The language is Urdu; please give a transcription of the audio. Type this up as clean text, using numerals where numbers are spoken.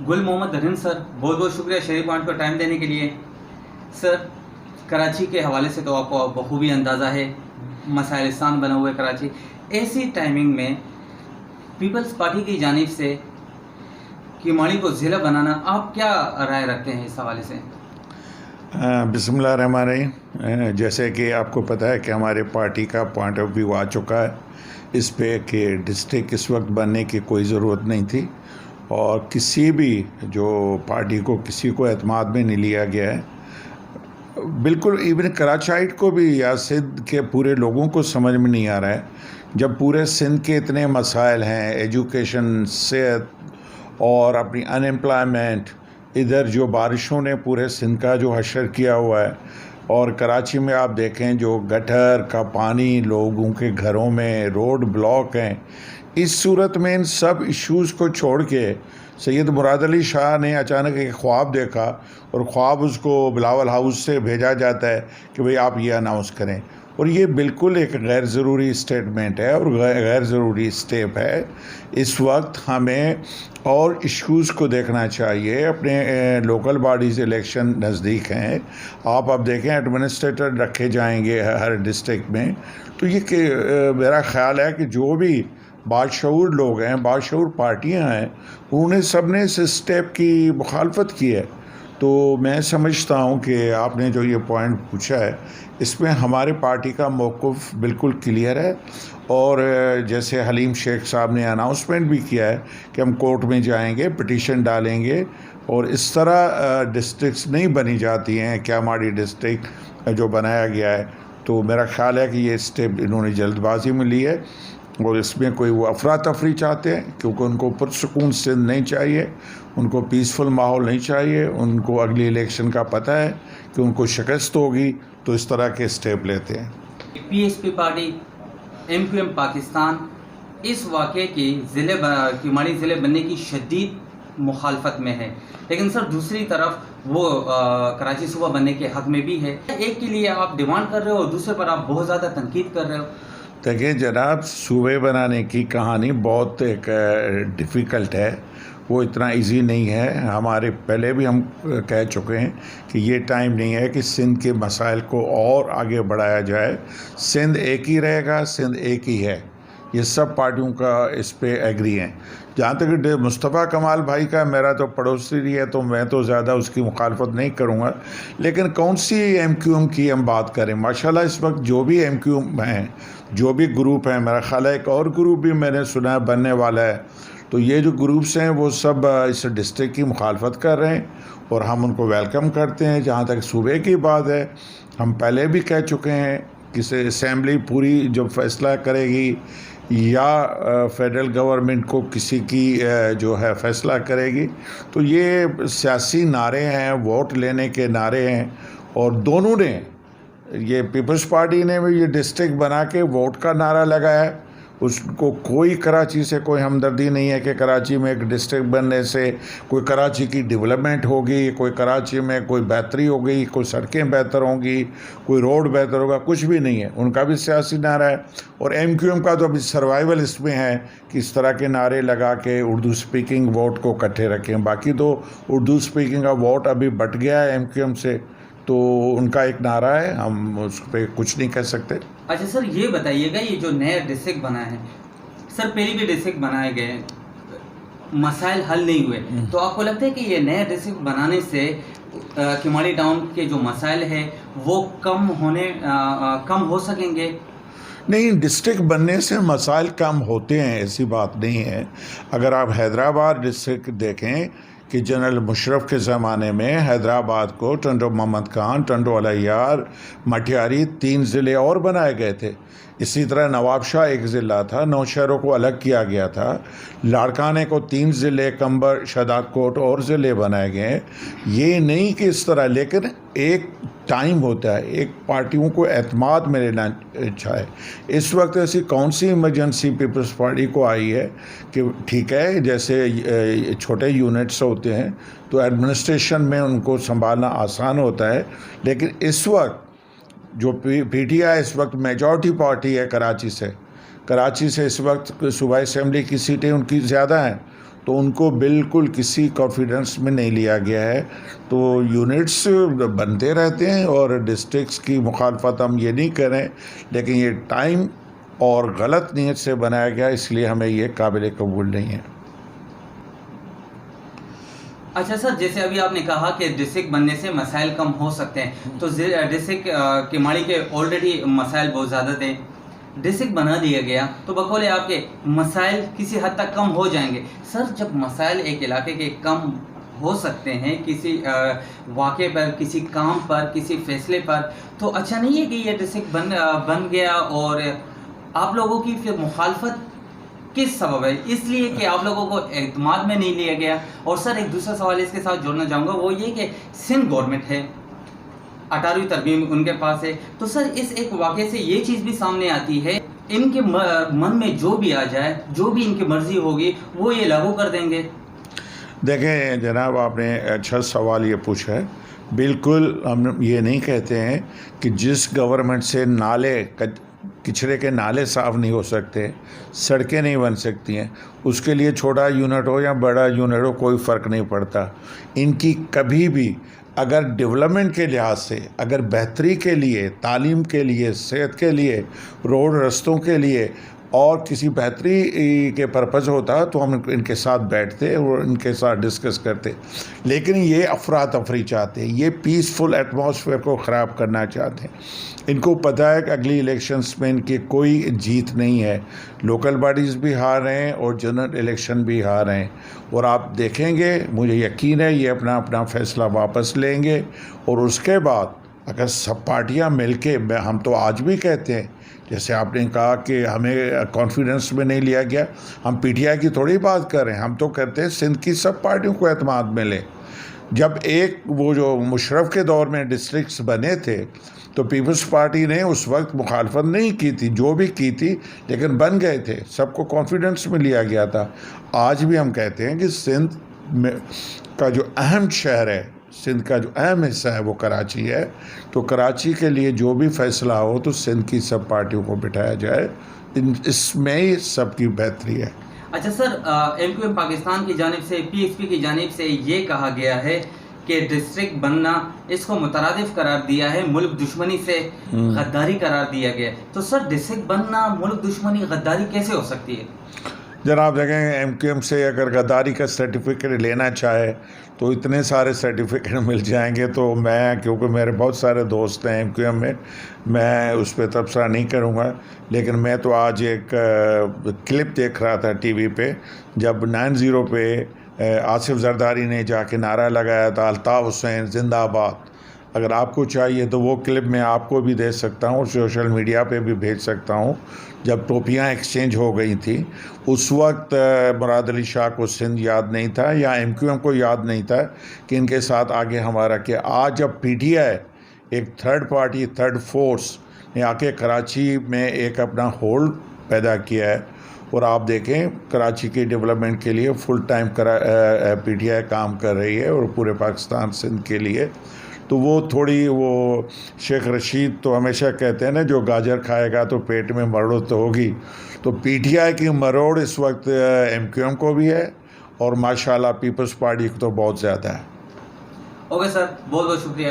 گل محمد رن سر، بہت بہت شکریہ شہری پوائنٹ کو ٹائم دینے کے لیے. سر، کراچی کے حوالے سے تو آپ کو بخوبی اندازہ ہے، مسائلستان بنا ہوا ہے کراچی. ایسی ٹائمنگ میں پیپلز پارٹی کی جانب سے کیماڑی کو ضلع بنانا، آپ کیا رائے رکھتے ہیں اس حوالے سے؟ بسم اللہ الرحمن الرحیم. جیسے کہ آپ کو پتہ ہے کہ ہمارے پارٹی کا پوائنٹ آف ویو آ چکا ہے اس پہ کہ ڈسٹرکٹ اس وقت بننے کی کوئی ضرورت نہیں تھی، اور کسی بھی جو پارٹی کو کسی کو اعتماد میں نہیں لیا گیا ہے. بالکل ایون کراچائٹ کو بھی یا سندھ کے پورے لوگوں کو سمجھ میں نہیں آ رہا ہے، جب پورے سندھ کے اتنے مسائل ہیں، ایجوکیشن، صحت اور اپنی ان امپلائمنٹ، ادھر جو بارشوں نے پورے سندھ کا جو حشر کیا ہوا ہے، اور کراچی میں آپ دیکھیں جو گٹر کا پانی لوگوں کے گھروں میں، روڈ بلاک ہیں. اس صورت میں ان سب ایشوز کو چھوڑ کے سید مراد علی شاہ نے اچانک ایک خواب دیکھا، اور خواب اس کو بلاول ہاؤس سے بھیجا جاتا ہے کہ بھئی آپ یہ اناؤنس کریں. اور یہ بالکل ایک غیر ضروری اسٹیٹمنٹ ہے اور غیر ضروری اسٹیپ ہے. اس وقت ہمیں اور ایشوز کو دیکھنا چاہیے. اپنے لوکل باڈیز الیکشن نزدیک ہیں، آپ اب دیکھیں ایڈمنسٹریٹر رکھے جائیں گے ہر ڈسٹرکٹ میں. تو یہ کہ میرا خیال ہے کہ جو بھی باشعور لوگ ہیں، باشعور پارٹیاں ہیں، انہوں نے سب نے اس اسٹیپ کی مخالفت کی ہے. تو میں سمجھتا ہوں کہ آپ نے جو یہ پوائنٹ پوچھا ہے اس میں ہمارے پارٹی کا موقف بالکل کلیئر ہے. اور جیسے حلیم شیخ صاحب نے اناؤنسمنٹ بھی کیا ہے کہ ہم کورٹ میں جائیں گے، پٹیشن ڈالیں گے، اور اس طرح ڈسٹرکٹس نہیں بنی جاتی ہیں. کیاماڑی ڈسٹرکٹ جو بنایا گیا ہے، تو میرا خیال ہے کہ یہ اسٹیپ انہوں نے جلد بازی میں لی ہے، اور اس میں کوئی وہ افراتفری چاہتے ہیں، کیونکہ ان کو پرسکون سندھ نہیں چاہیے، ان کو پیسفل ماحول نہیں چاہیے. ان کو اگلی الیکشن کا پتہ ہے کہ ان کو شکست ہوگی، تو اس طرح کے اسٹیپ لیتے ہیں. P S P party, M Q M Pakistan اس واقعے کی کیماڑی ضلع بننے کی شدید مخالفت میں ہے، لیکن سر دوسری طرف وہ کراچی صوبہ بننے کے حق میں بھی ہے. ایک کے لیے آپ ڈیمانڈ کر رہے ہو اور دوسرے پر آپ بہت زیادہ تنقید کر رہے ہو. دیکھیں جناب، صوبے بنانے کی کہانی بہت ایک ڈیفیکلٹ ہے، وہ اتنا ایزی نہیں ہے. ہمارے پہلے بھی ہم کہہ چکے ہیں کہ یہ ٹائم نہیں ہے کہ سندھ کے مسائل کو اور آگے بڑھایا جائے. سندھ ایک ہی رہے گا، سندھ ایک ہی ہے، یہ سب پارٹیوں کا اس پہ ایگری ہیں. جہاں تک مصطفیٰ کمال بھائی کا، میرا تو پڑوسی رہی ہے تو میں تو زیادہ اس کی مخالفت نہیں کروں گا. لیکن کون سی ایم کیو ایم کی ہم بات کریں؟ ماشاءاللہ اس وقت جو بھی ایم کیو ایم ہیں، جو بھی گروپ ہیں، میرا خیال ہے ایک اور گروپ بھی میں نے سنا ہے بننے والا ہے. تو یہ جو گروپس ہیں وہ سب اس ڈسٹرکٹ کی مخالفت کر رہے ہیں، اور ہم ان کو ویلکم کرتے ہیں. جہاں تک صوبے کی بات ہے، ہم پہلے بھی کہہ چکے ہیں کہ اسمبلی پوری جو فیصلہ کرے گی، یا فیڈرل گورنمنٹ کو کسی کی جو ہے فیصلہ کرے گی، تو یہ سیاسی نعرے ہیں، ووٹ لینے کے نعرے ہیں. اور دونوں نے، یہ پیپلز پارٹی نے بھی یہ ڈسٹرکٹ بنا کے ووٹ کا نعرہ لگایا ہے. اس کو کوئی کراچی سے کوئی ہمدردی نہیں ہے کہ کراچی میں ایک ڈسٹرکٹ بننے سے کوئی کراچی کی ڈیولپمنٹ ہوگی، کوئی کراچی میں کوئی بہتری ہوگی، کوئی سڑکیں بہتر ہوں گی، کوئی روڈ بہتر ہوگا، کچھ بھی نہیں ہے. ان کا بھی سیاسی نعرہ ہے. اور ایم کیو ایم کا تو ابھی سروائیول اس میں ہے کہ اس طرح کے نعرے لگا کے اردو سپیکنگ ووٹ کو اکٹھے رکھیں. باقی تو اردو سپیکنگ کا ووٹ ابھی بٹ گیا ہے ایم کیو ایم سے، تو ان کا ایک نعرہ ہے، ہم اس پہ کچھ نہیں کہہ سکتے. اچھا سر، یہ بتائیے گا، یہ جو نیا ڈسٹرکٹ بنا ہے سر، پہلی بھی ڈسٹرکٹ بنائے گئے، مسائل حل نہیں ہوئے، تو آپ کو لگتا ہے کہ یہ نیا ڈسٹرکٹ بنانے سے کیماڑی ٹاؤن کے جو مسائل ہیں وہ کم ہو سکیں گے؟ نہیں، ڈسٹرکٹ بننے سے مسائل کم ہوتے ہیں، ایسی بات نہیں ہے. اگر آپ حیدرآباد ڈسٹرکٹ دیکھیں کہ جنرل مشرف کے زمانے میں حیدرآباد کو ٹنڈو محمد خان، ٹنڈو الیار، مٹھیاری 3 ضلع اور بنائے گئے تھے. اسی طرح نواب شاہ ایک ضلع تھا، نوشہروں کو الگ کیا گیا تھا. لاڑکانے کو 3 ضلع، کمبر، شاداب کوٹ اور ضلع بنائے گئے. یہ نہیں کہ اس طرح، لیکن ایک ٹائم ہوتا ہے، ایک پارٹیوں کو اعتماد میں لینا چاہے. اس وقت ایسی کون سی ایمرجنسی پیپلز پارٹی کو آئی ہے کہ ٹھیک ہے، جیسے چھوٹے یونٹس ہوتے ہیں تو ایڈمنسٹریشن میں ان کو سنبھالنا آسان ہوتا ہے، لیکن اس وقت جو پی ٹی آئی اس وقت میجورٹی پارٹی ہے کراچی سے اس وقت صوبائی اسمبلی کی سیٹیں ان کی زیادہ ہیں. تو ان کو بالکل کسی کانفیڈنس میں نہیں لیا گیا ہے. تو یونٹس بنتے رہتے ہیں اور ڈسٹرکٹس کی مخالفت ہم یہ نہیں کریں، لیکن یہ ٹائم اور غلط نیت سے بنایا گیا، اس لیے ہمیں یہ قابل قبول نہیں ہے. اچھا سر، جیسے ابھی آپ نے کہا کہ ڈسٹرکٹ بننے سے مسائل کم ہو سکتے ہیں، تو ڈسٹرکٹ کیماڑی کے آلریڈی مسائل بہت زیادہ تھے، ڈسٹرکٹ بنا دیا گیا تو بقول آپ کے مسائل کسی حد تک کم ہو جائیں گے. سر جب مسائل ایک علاقے کے کم ہو سکتے ہیں کسی واقعے پر، کسی کام پر، کسی فیصلے پر، تو اچھا نہیں ہے کہ یہ ڈسٹرکٹ بن گیا اور آپ لوگوں کی پھر مخالفت کس سبب ہے؟ اس لیے کہ آپ لوگوں کو اعتماد میں نہیں لیا گیا. اور سر ایک دوسرا سوال اس کے ساتھ جوڑنا چاہوں گا، وہ یہ کہ سندھ گورنمنٹ ہے، 18ویں ترمیم ان کے پاس ہے، تو سر اس ایک واقعے سے یہ چیز بھی سامنے آتی ہے ان کے من میں جو بھی آ جائے، جو بھی ان کی مرضی ہوگی وہ یہ لاگو کر دیں گے. دیکھیں جناب، آپ نے اچھا سوال یہ پوچھا ہے. بالکل ہم یہ نہیں کہتے ہیں کہ جس گورنمنٹ سے نالے کچرے کے نالے صاف نہیں ہو سکتے، سڑکیں نہیں بن سکتی ہیں، اس کے لیے چھوٹا یونٹ ہو یا بڑا یونٹ ہو کوئی فرق نہیں پڑتا. ان کی کبھی بھی اگر ڈیولپمنٹ کے لحاظ سے، اگر بہتری کے لیے، تعلیم کے لیے، صحت کے لیے، روڈ رستوں کے لیے اور کسی بہتری کے پرپز ہوتا تو ہم ان کے ساتھ بیٹھتے اور ان کے ساتھ ڈسکس کرتے. لیکن یہ افراتفری چاہتے ہیں، یہ پیسفل ایٹماسفیئر کو خراب کرنا چاہتے ہیں. ان کو پتہ ہے کہ اگلی الیکشنز میں ان کی کوئی جیت نہیں ہے. لوکل باڈیز بھی ہار رہے ہیں اور جنرل الیکشن بھی ہار رہے ہیں، اور آپ دیکھیں گے، مجھے یقین ہے یہ اپنا فیصلہ واپس لیں گے. اور اس کے بعد اگر سب پارٹیاں مل کے، ہم تو آج بھی کہتے ہیں، جیسے آپ نے کہا کہ ہمیں کانفیڈنس میں نہیں لیا گیا، ہم پی ٹی آئی کی تھوڑی بات کر رہے ہیں، ہم تو کہتے ہیں سندھ کی سب پارٹیوں کو اعتماد ملے. جب وہ جو مشرف کے دور میں ڈسٹرکٹس بنے تھے تو پیپلز پارٹی نے اس وقت مخالفت نہیں کی تھی، جو بھی کی تھی، لیکن بن گئے تھے، سب کو کانفیڈنس میں لیا گیا تھا. آج بھی ہم کہتے ہیں کہ سندھ کا جو اہم شہر ہے، سندھ کا جو اہم حصہ ہے وہ کراچی ہے. تو کراچی کے لیے جو بھی فیصلہ ہو تو سندھ کی سب پارٹیوں کو بٹھایا جائے، اس میں ہی سب کی بہتری ہے. اچھا سر، ایم کیو ایم پاکستان کی جانب سے، پی ایس پی کی جانب سے یہ کہا گیا ہے کہ ڈسٹرکٹ بننا اس کو مترادف قرار دیا ہے، ملک دشمنی سے غداری قرار دیا گیا. تو سر ڈسٹرکٹ بننا ملک دشمنی، غداری کیسے ہو سکتی ہے؟ جناب دیکھیں، ایم کیو ایم سے اگر غداری کا سرٹیفکیٹ لینا چاہے تو اتنے سارے سرٹیفکیٹ مل جائیں گے. تو میں، کیونکہ میرے بہت سارے دوست ہیں ایم کیو ایم میں اس پہ تبصرہ نہیں کروں گا. لیکن میں تو آج ایک کلپ دیکھ رہا تھا ٹی وی پہ، جب 90 پہ آصف زرداری نے جا کے نعرہ لگایا تھا الطاف حسین زندہ آباد. اگر آپ کو چاہیے تو وہ کلپ میں آپ کو بھی دے سکتا ہوں اور سوشل میڈیا پہ بھی بھیج سکتا ہوں. جب ٹوپیاں ایکسچینج ہو گئی تھیں اس وقت مراد علی شاہ کو سندھ یاد نہیں تھا یا ایم کیو ایم کو یاد نہیں تھا کہ ان کے ساتھ آگے ہمارا کہ آج جب پی ٹی آئی ایک تھرڈ پارٹی، تھرڈ فورس نے آ کے کراچی میں ایک اپنا ہولڈ پیدا کیا ہے. اور آپ دیکھیں کراچی کی ڈیولپمنٹ کے لیے full time P T I کام کر رہی ہے اور پورے پاکستان سندھ کے لیے. تو وہ شیخ رشید تو ہمیشہ کہتے ہیں نا، جو گاجر کھائے گا تو پیٹ میں مروڑ تو ہوگی. تو پی ٹی آئی کی مروڑ اس وقت ایم کیو ایم کو بھی ہے اور ماشاءاللہ پیپلز پارٹی کو تو بہت زیادہ ہے. اوکے سر، بہت بہت شکریہ.